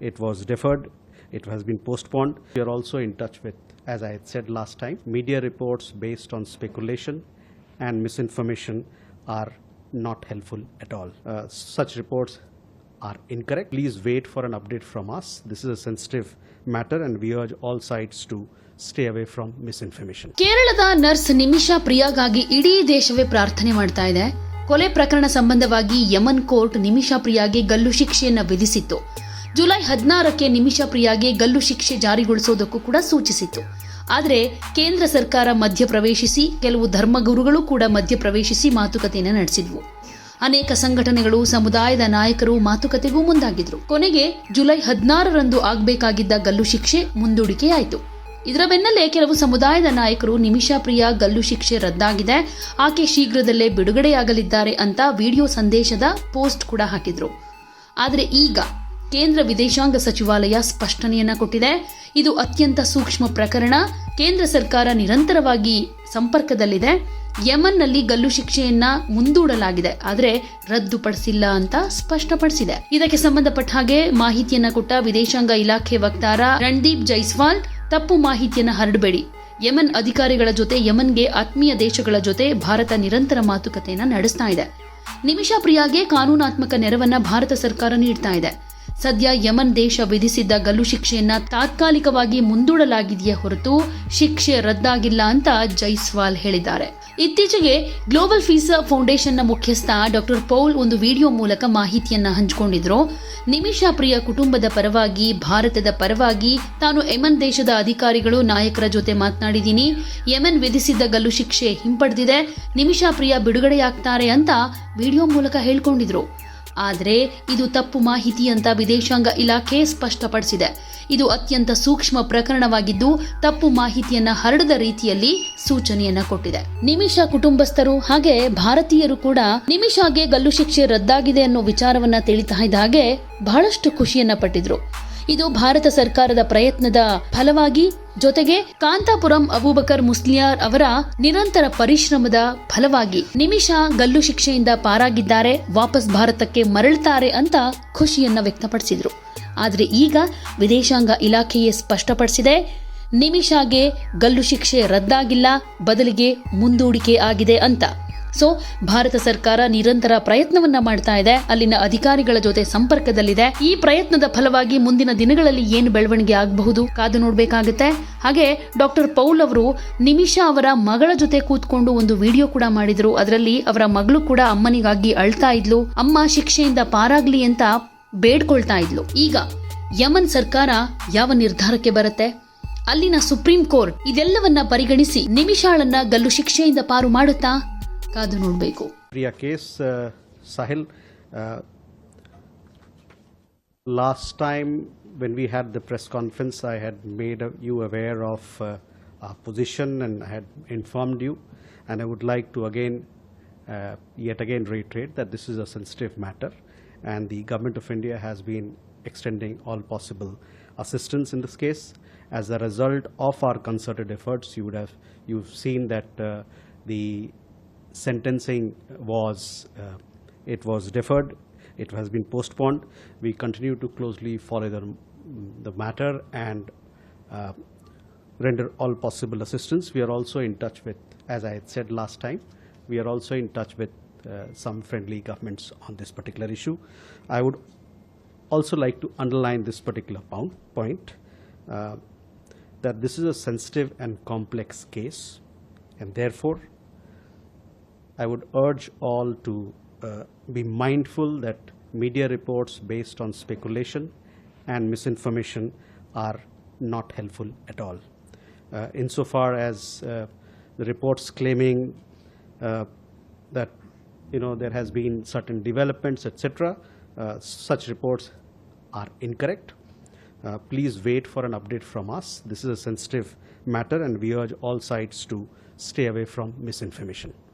It was deferred. It has been postponed. We are also in touch with, as I had said last time, media reports based on speculation and misinformation are not helpful at all. Such reports are incorrect. Please wait for an update from us. This is a sensitive matter and we urge all sides to stay away from misinformation. ಕೇರಳದ nurse ನಿಮಿಷಾ ಪ್ರಿಯಾಗಾಗಿ ಇಡೀ ದೇಶವೇ ಪ್ರಾರ್ಥನೆ ಮಾಡ್ತಾ ಇದೆ. ಕೊಲೆ ಪ್ರಕರಣ ಸಂಬಂಧವಾಗಿ Yaman court ನಿಮಿಷಾ ಪ್ರಿಯಾಗೆ ಗಲ್ಲು ಶಿಕ್ಷೆಯನ್ನ ವಿಧಿಸಿತ್ತು. ಜುಲೈ 16ಕ್ಕೆ ನಿಮಿಷಾ ಪ್ರಿಯಾಗೆ ಗಲ್ಲು ಶಿಕ್ಷೆ ಜಾರಿಗೊಳಿಸೋದಕ್ಕೂ ಕೂಡ ಸೂಚಿಸಿತ್ತು. ಆದರೆ ಕೇಂದ್ರ ಸರ್ಕಾರ ಮಧ್ಯಪ್ರವೇಶಿಸಿ ಕೆಲವು ಧರ್ಮಗುರುಗಳು ಕೂಡ ಮಧ್ಯಪ್ರವೇಶಿಸಿ ಮಾತುಕತೆಯನ್ನು ನಡೆಸಿದ್ವು. ಅನೇಕ ಸಂಘಟನೆಗಳು, ಸಮುದಾಯದ ನಾಯಕರು ಮಾತುಕತೆಗೂ ಮುಂದಾಗಿದ್ರು. ಕೊನೆಗೆ ಜುಲೈ 16ರಂದು ಆಗಬೇಕಾಗಿದ್ದ ಗಲ್ಲು ಶಿಕ್ಷೆ ಮುಂದೂಡಿಕೆಯಾಯಿತು. ಇದರ ಬೆನ್ನಲ್ಲೇ ಕೆಲವು ಸಮುದಾಯದ ನಾಯಕರು ನಿಮಿಷಾ ಪ್ರಿಯಾ ಗಲ್ಲು ಶಿಕ್ಷೆ ರದ್ದಾಗಿದೆ, ಆಕೆ ಶೀಘ್ರದಲ್ಲೇ ಬಿಡುಗಡೆಯಾಗಲಿದ್ದಾರೆ ಅಂತ ವಿಡಿಯೋ ಸಂದೇಶದ ಪೋಸ್ಟ್ ಕೂಡ ಹಾಕಿದ್ರು. ಆದರೆ ಈಗ ಕೇಂದ್ರ ವಿದೇಶಾಂಗ ಸಚಿವಾಲಯ ಸ್ಪಷ್ಟನೆಯನ್ನ ಕೊಟ್ಟಿದೆ. ಇದು ಅತ್ಯಂತ ಸೂಕ್ಷ್ಮ ಪ್ರಕರಣ. ಕೇಂದ್ರ ಸರ್ಕಾರ ನಿರಂತರವಾಗಿ ಸಂಪರ್ಕದಲ್ಲಿದೆ. ಯಮನ್ನಲ್ಲಿ ಗಲ್ಲು ಶಿಕ್ಷೆಯನ್ನ ಮುಂದೂಡಲಾಗಿದೆ, ಆದರೆ ರದ್ದುಪಡಿಸಿಲ್ಲ ಅಂತ ಸ್ಪಷ್ಟಪಡಿಸಿದೆ. ಇದಕ್ಕೆ ಸಂಬಂಧಪಟ್ಟ ಹಾಗೆ ಮಾಹಿತಿಯನ್ನ ಕೊಟ್ಟ ವಿದೇಶಾಂಗ ಇಲಾಖೆ ವಕ್ತಾರ ರಣದೀಪ್ ಜೈಸ್ವಾಲ್, ತಪ್ಪು ಮಾಹಿತಿಯನ್ನ ಹರಡಬೇಡಿ. ಯಮನ್ ಅಧಿಕಾರಿಗಳ ಜೊತೆ, ಯಮನ್ಗೆ ಆತ್ಮೀಯ ದೇಶಗಳ ಜೊತೆ ಭಾರತ ನಿರಂತರ ಮಾತುಕತೆಯನ್ನ ನಡೆಸ್ತಾ ಇದೆ. ನಿಮಿಷಾ ಪ್ರಿಯಾಗೆ ಕಾನೂನಾತ್ಮಕ ನೆರವನ್ನ ಭಾರತ ಸರ್ಕಾರ ನೀಡ್ತಾ ಇದೆ. ಸದ್ಯ ಯಮನ್ ದೇಶ ವಿಧಿಸಿದ್ದ ಗಲ್ಲು ಶಿಕ್ಷೆಯನ್ನ ತಾತ್ಕಾಲಿಕವಾಗಿ ಮುಂದೂಡಲಾಗಿದೆಯೇ ಹೊರತು ಶಿಕ್ಷೆ ರದ್ದಾಗಿಲ್ಲ ಅಂತ ಜೈಸ್ವಾಲ್ ಹೇಳಿದ್ದಾರೆ. ಇತ್ತೀಚೆಗೆ ಗ್ಲೋಬಲ್ ಫೀಸಾ ಫೌಂಡೇಶನ್ನ ಮುಖ್ಯಸ್ಥ ಡಾಕ್ಟರ್ ಪೌಲ್ ಒಂದು ವಿಡಿಯೋ ಮೂಲಕ ಮಾಹಿತಿಯನ್ನ ಹಂಚಿಕೊಂಡಿದ್ರು. ನಿಮಿಷಾ ಪ್ರಿಯಾ ಕುಟುಂಬದ ಪರವಾಗಿ, ಭಾರತದ ಪರವಾಗಿ ತಾನು ಯಮನ್ ದೇಶದ ಅಧಿಕಾರಿಗಳು, ನಾಯಕರ ಜೊತೆ ಮಾತನಾಡಿದ್ದೀನಿ. ಯಮನ್ ವಿಧಿಸಿದ್ದ ಗಲ್ಲು ಶಿಕ್ಷೆ ಹಿಂಪಡೆದಿದೆ. ನಿಮಿಷಾ ಪ್ರಿಯಾ ಬಿಡುಗಡೆಯಾಗ್ತಾರೆ ಅಂತ ವಿಡಿಯೋ ಮೂಲಕ ಹೇಳ್ಕೊಂಡಿದ್ರು. ಆದರೆ ಇದು ತಪ್ಪು ಮಾಹಿತಿ ಅಂತ ವಿದೇಶಾಂಗ ಇಲಾಖೆ ಸ್ಪಷ್ಟಪಡಿಸಿದೆ. ಇದು ಅತ್ಯಂತ ಸೂಕ್ಷ್ಮ ಪ್ರಕರಣವಾಗಿದ್ದು ತಪ್ಪು ಮಾಹಿತಿಯನ್ನ ಹರಡದ ರೀತಿಯಲ್ಲಿ ಸೂಚನೆಯನ್ನ ಕೊಟ್ಟಿದೆ. ನಿಮಿಷಾ ಕುಟುಂಬಸ್ಥರು ಹಾಗೆ ಭಾರತೀಯರು ಕೂಡ ನಿಮಿಷಾಗೆ ಗಲ್ಲು ಶಿಕ್ಷೆ ರದ್ದಾಗಿದೆ ಅನ್ನೋ ವಿಚಾರವನ್ನ ತಿಳಿತಾ ಇದ್ದ ಹಾಗೆ ಬಹಳಷ್ಟು ಖುಷಿಯನ್ನ ಪಟ್ಟಿದ್ರು. ಇದು ಭಾರತ ಸರ್ಕಾರದ ಪ್ರಯತ್ನದ ಫಲವಾಗಿ, ಜೊತೆಗೆ ಕಾಂತಾಪುರಂ ಅಬೂಬಕರ್ ಮುಸ್ಲಿಯಾರ್ ಅವರ ನಿರಂತರ ಪರಿಶ್ರಮದ ಫಲವಾಗಿ ನಿಮಿಷಾ ಗಲ್ಲು ಶಿಕ್ಷೆಯಿಂದ ಪಾರಾಗಿದ್ದಾರೆ, ವಾಪಸ್ ಭಾರತಕ್ಕೆ ಮರಳುತ್ತಾರೆ ಅಂತ ಖುಷಿಯನ್ನ ವ್ಯಕ್ತಪಡಿಸಿದ್ರು. ಆದರೆ ಈಗ ವಿದೇಶಾಂಗ ಇಲಾಖೆಯೇ ಸ್ಪಷ್ಟಪಡಿಸಿದೆ, ನಿಮಿಷಾಗೆ ಗಲ್ಲು ಶಿಕ್ಷೆ ರದ್ದಾಗಿಲ್ಲ, ಬದಲಿಗೆ ಮುಂದೂಡಿಕೆ ಆಗಿದೆ ಅಂತ. ಸೊ ಭಾರತ ಸರ್ಕಾರ ನಿರಂತರ ಪ್ರಯತ್ನವನ್ನ ಮಾಡ್ತಾ ಇದೆ, ಅಲ್ಲಿನ ಅಧಿಕಾರಿಗಳ ಜೊತೆ ಸಂಪರ್ಕದಲ್ಲಿದೆ. ಈ ಪ್ರಯತ್ನದ ಫಲವಾಗಿ ಮುಂದಿನ ದಿನಗಳಲ್ಲಿ ಏನು ಬೆಳವಣಿಗೆ ಆಗಬಹುದು ಕಾದು ನೋಡಬೇಕಾಗುತ್ತೆ. ಹಾಗೆ ಡಾಕ್ಟರ್ ಪೌಲ್ ಅವರು ನಿಮಿಷಾ ಅವರ ಮಗಳ ಜೊತೆ ಕೂತ್ಕೊಂಡು ಒಂದು ವಿಡಿಯೋ ಕೂಡ ಮಾಡಿದ್ರು. ಅದರಲ್ಲಿ ಅವರ ಮಗಳು ಕೂಡ ಅಮ್ಮನಿಗಾಗಿ ಅಳ್ತಾ ಇದ್ಲು, ಅಮ್ಮ ಶಿಕ್ಷೆಯಿಂದ ಪಾರಾಗ್ಲಿ ಅಂತ ಬೇಡ್ಕೊಳ್ತಾ ಇದ್ಲು. ಈಗ ಯಮನ್ ಸರ್ಕಾರ ಯಾವ ನಿರ್ಧಾರಕ್ಕೆ ಬರುತ್ತೆ, ಅಲ್ಲಿನ ಸುಪ್ರೀಂ ಕೋರ್ಟ್ ಇದೆಲ್ಲವನ್ನ ಪರಿಗಣಿಸಿ ನಿಮಿಷಾಳನ್ನ ಗಲ್ಲು ಶಿಕ್ಷೆಯಿಂದ ಪಾರು ಮಾಡುತ್ತಾ ಕಾದು ನೋಡಬೇಕು. Priya case, Sahil, last time when we had the press conference, I had made you aware of our position and I had informed you, and I would like to yet again reiterate that this is a sensitive matter and the Government of India has been extending all possible assistance in this case. As a result of our concerted efforts, you've seen that the sentencing was deferred. It has been postponed. We continue to closely follow the matter and render all possible assistance. We are also in touch with, as I had said last time, we are also in touch with some friendly governments on this particular issue. I would also like to underline this particular point, that this is a sensitive and complex case, and therefore I would urge all to be mindful that media reports based on speculation and misinformation are not helpful at all. Insofar as the reports claiming that there has been certain developments, etc., such reports are incorrect. Please wait for an update from us. This is a sensitive matter and we urge all sides to stay away from misinformation.